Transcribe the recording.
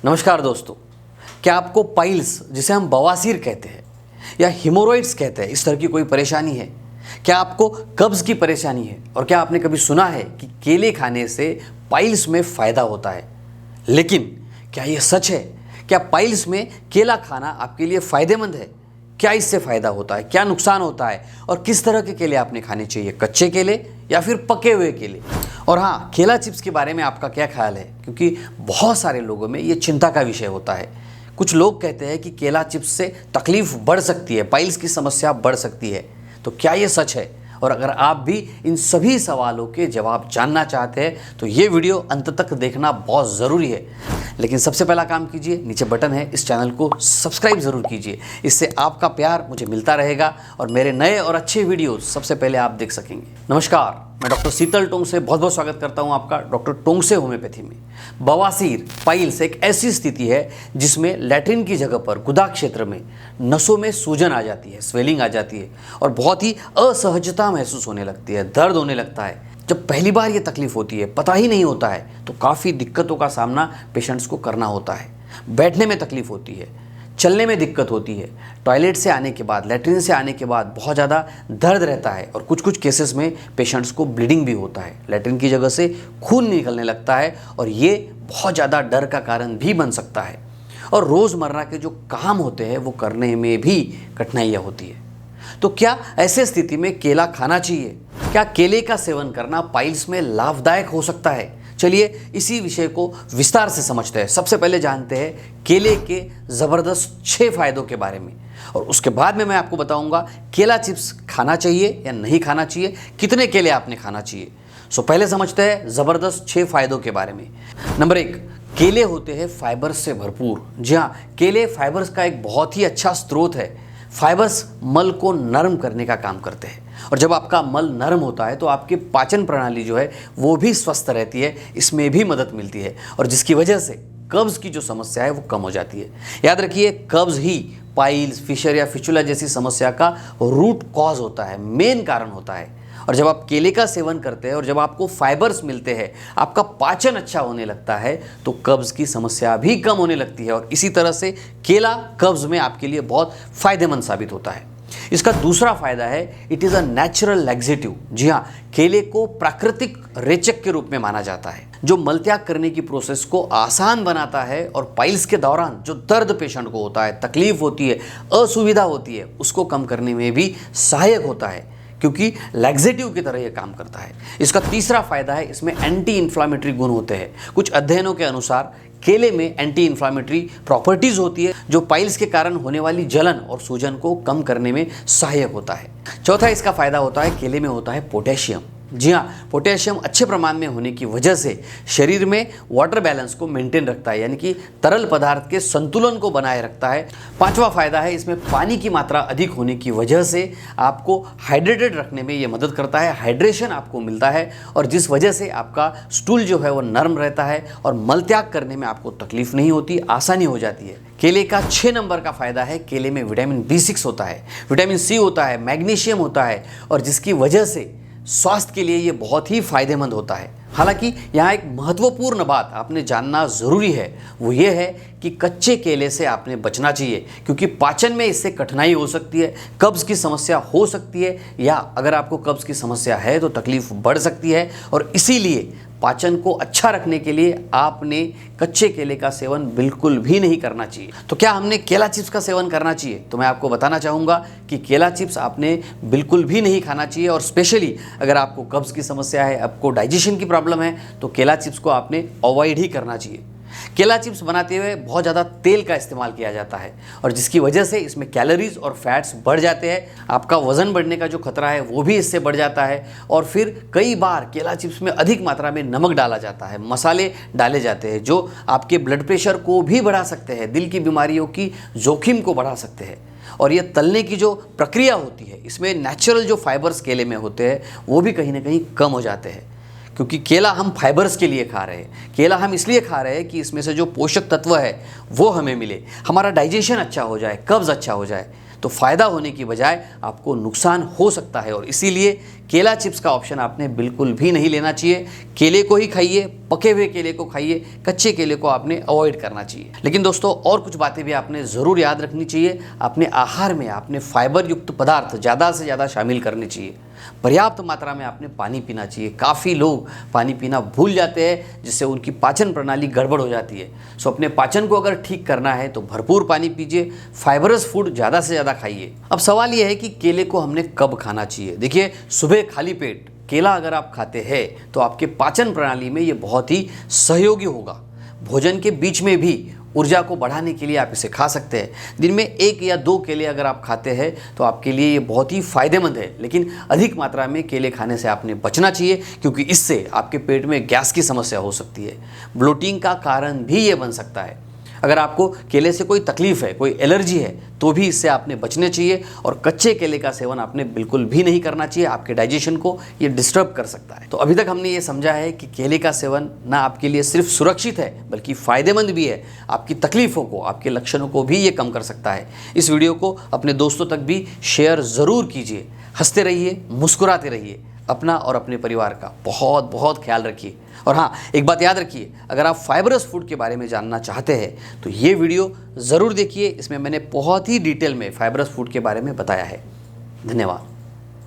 नमस्कार दोस्तों, क्या आपको पाइल्स जिसे हम बवासीर कहते हैं या हिमोरॉइड्स कहते हैं इस तरह की कोई परेशानी है? क्या आपको कब्ज़ की परेशानी है? और क्या आपने कभी सुना है कि केले खाने से पाइल्स में फ़ायदा होता है? लेकिन क्या ये सच है? क्या पाइल्स में केला खाना आपके लिए फ़ायदेमंद है? क्या इससे फ़ायदा होता है? क्या नुकसान होता है? और किस तरह के केले आपने खाने चाहिए, कच्चे केले या फिर पके हुए केले? और हाँ, केला चिप्स के बारे में आपका क्या ख्याल है? क्योंकि बहुत सारे लोगों में ये चिंता का विषय होता है। कुछ लोग कहते हैं कि केला चिप्स से तकलीफ बढ़ सकती है, पाइल्स की समस्या बढ़ सकती है। तो क्या ये सच है? और अगर आप भी इन सभी सवालों के जवाब जानना चाहते हैं तो ये वीडियो अंत तक देखना बहुत ज़रूरी है। लेकिन सबसे पहला काम कीजिए, नीचे बटन है, इस चैनल को सब्सक्राइब ज़रूर कीजिए। इससे आपका प्यार मुझे मिलता रहेगा और मेरे नए और अच्छे वीडियो सबसे पहले आप देख सकेंगे। नमस्कार, मैं डॉक्टर शीतल टोंगसे बहुत बहुत स्वागत करता हूं आपका डॉक्टर टोंगसे होम्योपैथी में। बवासीर, पाइल्स एक ऐसी स्थिति है जिसमें लैट्रिन की जगह पर गुदा क्षेत्र में नसों में सूजन आ जाती है, स्वेलिंग आ जाती है और बहुत ही असहजता महसूस होने लगती है, दर्द होने लगता है। जब पहली बार ये तकलीफ होती है, पता ही नहीं होता है, तो काफ़ी दिक्कतों का सामना पेशेंट्स को करना होता है। बैठने में तकलीफ होती है, चलने में दिक्कत होती है, टॉयलेट से आने के बाद, लैट्रिन से आने के बाद बहुत ज़्यादा दर्द रहता है और कुछ कुछ केसेस में पेशेंट्स को ब्लीडिंग भी होता है, लैट्रिन की जगह से खून निकलने लगता है और ये बहुत ज़्यादा डर का कारण भी बन सकता है। और रोज़मर्रा के जो काम होते हैं वो करने में भी कठिनाइयाँ होती है। तो क्या ऐसे स्थिति में केला खाना चाहिए? क्या केले का सेवन करना पाइल्स में लाभदायक हो सकता है? चलिए इसी विषय को विस्तार से समझते हैं। सबसे पहले जानते हैं केले के ज़बरदस्त 6 फायदों के बारे में और उसके बाद में मैं आपको बताऊंगा केला चिप्स खाना चाहिए या नहीं खाना चाहिए, कितने केले आपने खाना चाहिए। सो पहले समझते हैं ज़बरदस्त 6 फायदों के बारे में। नंबर 1, केले होते हैं फाइबर से भरपूर। जी हाँ, केले फाइबर्स का एक बहुत ही अच्छा स्रोत है। फाइबर्स मल को नरम करने का काम करते हैं और जब आपका मल नरम होता है तो आपकी पाचन प्रणाली जो है वो भी स्वस्थ रहती है, इसमें भी मदद मिलती है और जिसकी वजह से कब्ज़ की जो समस्या है वो कम हो जाती है। याद रखिए, कब्ज़ ही पाइल्स, फिशर या फिस्टुला जैसी समस्या का रूट कॉज होता है, मेन कारण होता है। और जब आप केले का सेवन करते हैं और जब आपको फाइबर्स मिलते हैं, आपका पाचन अच्छा होने लगता है तो कब्ज़ की समस्या भी कम होने लगती है और इसी तरह से केला कब्ज़ में आपके लिए बहुत फ़ायदेमंद साबित होता है। इसका दूसरा फायदा है, it is a natural laxative. जी हाँ, केले को प्राकृतिक रेचक के रूप में माना जाता है जो मलत्याग करने की प्रोसेस को आसान बनाता है और पाइल्स के दौरान जो दर्द पेशेंट को होता है, तकलीफ होती है, असुविधा होती है, उसको कम करने में भी सहायक होता है क्योंकि लैक्सेटिव की तरह यह काम करता है। इसका तीसरा फायदा है, इसमें एंटी इन्फ्लामेटरी गुण होते हैं। कुछ अध्ययनों के अनुसार केले में एंटी इन्फ्लामेटरी प्रॉपर्टीज होती है जो पाइल्स के कारण होने वाली जलन और सूजन को कम करने में सहायक होता है। चौथा इसका फायदा होता है, केले में होता है पोटेशियम। जी हाँ, पोटेशियम अच्छे प्रमाण में होने की वजह से शरीर में वाटर बैलेंस को मेंटेन रखता है, यानी कि तरल पदार्थ के संतुलन को बनाए रखता है। पांचवा फायदा है, इसमें पानी की मात्रा अधिक होने की वजह से आपको हाइड्रेटेड रखने में ये मदद करता है, हाइड्रेशन आपको मिलता है और जिस वजह से आपका स्टूल जो है वो नरम रहता है और मलत्याग करने में आपको तकलीफ नहीं होती, आसानी हो जाती है। केले का 6 नंबर का फायदा है, केले में विटामिन B6 होता है, विटामिन C होता है, मैग्नीशियम होता है और जिसकी वजह से स्वास्थ्य के लिए ये बहुत ही फायदेमंद होता है। हालांकि यहाँ एक महत्वपूर्ण बात आपने जानना ज़रूरी है, वो ये है कि कच्चे केले से आपने बचना चाहिए क्योंकि पाचन में इससे कठिनाई हो सकती है, कब्ज़ की समस्या हो सकती है या अगर आपको कब्ज़ की समस्या है तो तकलीफ बढ़ सकती है और इसीलिए पाचन को अच्छा रखने के लिए आपने कच्चे केले का सेवन बिल्कुल भी नहीं करना चाहिए। तो क्या हमने केला चिप्स का सेवन करना चाहिए? तो मैं आपको बताना चाहूँगा कि केला चिप्स आपने बिल्कुल भी नहीं खाना चाहिए और स्पेशली अगर आपको कब्ज़ की समस्या है, आपको डाइजेशन की प्रॉब्लम है तो केला चिप्स को आपने अवॉइड ही करना चाहिए। केला चिप्स बनाते हुए बहुत ज़्यादा तेल का इस्तेमाल किया जाता है और जिसकी वजह से इसमें कैलोरीज और फैट्स बढ़ जाते हैं, आपका वज़न बढ़ने का जो खतरा है वो भी इससे बढ़ जाता है और फिर कई बार केला चिप्स में अधिक मात्रा में नमक डाला जाता है, मसाले डाले जाते हैं जो आपके ब्लड प्रेशर को भी बढ़ा सकते हैं, दिल की बीमारियों की जोखिम को बढ़ा सकते हैं। और ये तलने की जो प्रक्रिया होती है, इसमें नेचुरल जो फाइबर्स केले में होते हैं वो भी कहीं ना कहीं कम हो जाते हैं क्योंकि केला हम फाइबर्स के लिए खा रहे हैं। केला हम इसलिए खा रहे हैं कि इसमें से जो पोषक तत्व है वो हमें मिले, हमारा डाइजेशन अच्छा हो जाए, कब्ज़ अच्छा हो जाए। तो फ़ायदा होने की बजाय आपको नुकसान हो सकता है और इसीलिए केला चिप्स का ऑप्शन आपने बिल्कुल भी नहीं लेना चाहिए। केले को ही खाइए, पके हुए केले को खाइए, कच्चे केले को आपने अवॉइड करना चाहिए। लेकिन दोस्तों और कुछ बातें भी आपने ज़रूर याद रखनी चाहिए। अपने आहार में आपने फाइबर युक्त पदार्थ ज़्यादा से ज़्यादा शामिल करने चाहिए। पर्याप्त मात्रा में आपने पानी पीना चाहिए। काफ़ी लोग पानी पीना भूल जाते हैं, जिससे उनकी पाचन प्रणाली गड़बड़ हो जाती है। सो अपने पाचन को अगर ठीक करना है तो भरपूर पानी पीजिए, फाइबरस फूड ज़्यादा से ज़्यादा खाइए। अब सवाल यह है कि केले को हमने कब खाना चाहिए। देखिए, सुबह खाली पेट केला अगर आप खाते हैं तो आपके पाचन प्रणाली में ये बहुत ही सहयोगी होगा। भोजन के बीच में भी ऊर्जा को बढ़ाने के लिए आप इसे खा सकते हैं। दिन में 1 या 2 केले अगर आप खाते हैं तो आपके लिए ये बहुत ही फ़ायदेमंद है। लेकिन अधिक मात्रा में केले खाने से आपने बचना चाहिए, क्योंकि इससे आपके पेट में गैस की समस्या हो सकती है। ब्लोटिंग का कारण भी ये बन सकता है। अगर आपको केले से कोई तकलीफ़ है, कोई एलर्जी है, तो भी इससे आपने बचने चाहिए। और कच्चे केले का सेवन आपने बिल्कुल भी नहीं करना चाहिए। आपके डाइजेशन को ये डिस्टर्ब कर सकता है। तो अभी तक हमने ये समझा है कि केले का सेवन ना आपके लिए सिर्फ सुरक्षित है बल्कि फ़ायदेमंद भी है। आपकी तकलीफ़ों को, आपके लक्षणों को भी ये कम कर सकता है। इस वीडियो को अपने दोस्तों तक भी शेयर ज़रूर कीजिए। हंसते रहिए, मुस्कुराते रहिए। अपना और अपने परिवार का बहुत बहुत ख्याल रखिए। और हाँ, एक बात याद रखिए, अगर आप फाइबरस फूड के बारे में जानना चाहते हैं तो ये वीडियो ज़रूर देखिए। इसमें मैंने बहुत ही डिटेल में फाइबरस फूड के बारे में बताया है। धन्यवाद।